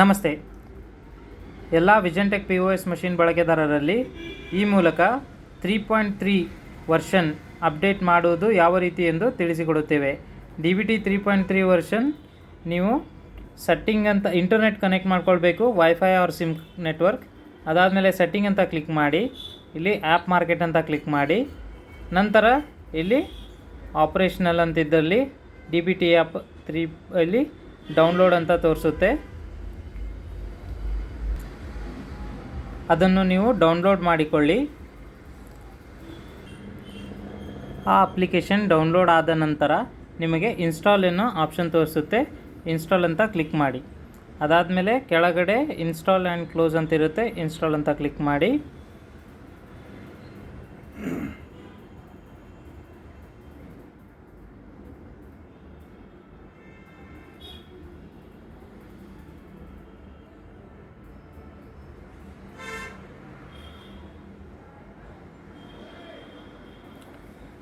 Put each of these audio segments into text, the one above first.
ನಮಸ್ತೆ. ಎಲ್ಲ vision tech POS machine ಬಳಕೆದಾರರಲ್ಲಿ ಈ ಮೂಲಕ 3.3 ವರ್ಷನ್ ಅಪ್ಡೇಟ್ ಮಾಡುವುದು ಯಾವ ರೀತಿ ಎಂದು ತಿಳಿಸಿಕೊಡುತ್ತೇವೆ. DVT 3.3 ವರ್ಷನ್ ನೀವು ಸೆಟ್ಟಿಂಗ್ ಅಂತ ಇಂಟರ್ನೆಟ್ ಕನೆಕ್ಟ್ ಮಾಡ್ಕೊಳ್ಬೇಕು, ವೈಫೈ ಆರ್ ಸಿಮ್ ನೆಟ್ವರ್ಕ್. ಅದಾದಮೇಲೆ ಸೆಟ್ಟಿಂಗ್ ಅಂತ ಕ್ಲಿಕ್ ಮಾಡಿ, ಇಲ್ಲಿ ಆ್ಯಪ್ ಮಾರ್ಕೆಟ್ ಅಂತ ಕ್ಲಿಕ್ ಮಾಡಿ, ನಂತರ ಇಲ್ಲಿ ಆಪರೇಷನಲ್ ಅಂತಿದ್ದಲ್ಲಿ DVT ಆ್ಯಪ್ 3 ಇಲ್ಲಿ ಡೌನ್ಲೋಡ್ ಅಂತ ತೋರಿಸುತ್ತೆ. ಅದನ್ನು ನೀವು ಡೌನ್ಲೋಡ್ ಮಾಡಿಕೊಳ್ಳಿ. ಆ ಅಪ್ಲಿಕೇಶನ್ ಡೌನ್ಲೋಡ್ ಆದ ನಂತರ ನಿಮಗೆ ಇನ್ಸ್ಟಾಲ್ ಅನ್ನೋ ಆಪ್ಷನ್ ತೋರಿಸುತ್ತೆ. ಇನ್ಸ್ಟಾಲ್ ಅಂತ ಕ್ಲಿಕ್ ಮಾಡಿ. ಅದಾದಮೇಲೆ ಕೆಳಗಡೆ ಇನ್ಸ್ಟಾಲ್ ಆ್ಯಂಡ್ ಕ್ಲೋಸ್ ಅಂತ ಇರುತ್ತೆ, ಇನ್ಸ್ಟಾಲ್ ಅಂತ ಕ್ಲಿಕ್ ಮಾಡಿ.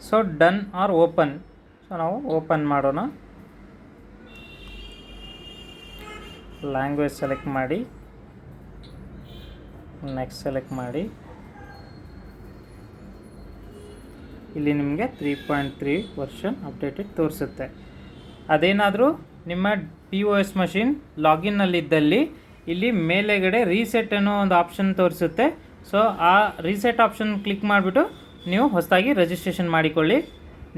So done R open. So ನಾವು ಓಪನ್ ಮಾಡೋಣ. ಲ್ಯಾಂಗ್ವೇಜ್ ಸೆಲೆಕ್ಟ್ ಮಾಡಿ, ನೆಕ್ಸ್ಟ್ ಸೆಲೆಕ್ಟ್ ಮಾಡಿ. ಇಲ್ಲಿ ನಿಮಗೆ 3.3 ವರ್ಷನ್ ಅಪ್ಡೇಟೆಡ್ ತೋರಿಸುತ್ತೆ. ಅದೇನಾದರೂ ನಿಮ್ಮ POS ಮಷಿನ್ ಲಾಗಿನ್ನಲ್ಲಿದ್ದಲ್ಲಿ ಇಲ್ಲಿ ಮೇಲೆಗಡೆ ರೀಸೆಟ್ ಅನ್ನೋ ಒಂದು ಆಪ್ಷನ್ ತೋರಿಸುತ್ತೆ. ಸೊ ಆ ರೀಸೆಟ್ ಆಪ್ಷನ್ ಕ್ಲಿಕ್ ಮಾಡಿಬಿಟ್ಟು ನೀವು ಹೊಸದಾಗಿ ರಿಜಿಸ್ಟ್ರೇಷನ್ ಮಾಡಿಕೊಳ್ಳಿ.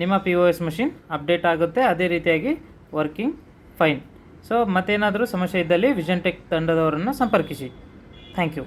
ನಿಮ್ಮ POS ಮಷಿನ್ ಅಪ್ಡೇಟ್ ಆಗುತ್ತೆ. ಅದೇ ರೀತಿಯಾಗಿ ವರ್ಕಿಂಗ್ ಫೈನ್. ಸೊ ಮತ್ತೇನಾದರೂ ಸಮಸ್ಯೆ ಇದ್ದಲ್ಲಿ ವಿಷನ್ ಟೆಕ್ ತಂಡದವರನ್ನು ಸಂಪರ್ಕಿಸಿ. Thank you.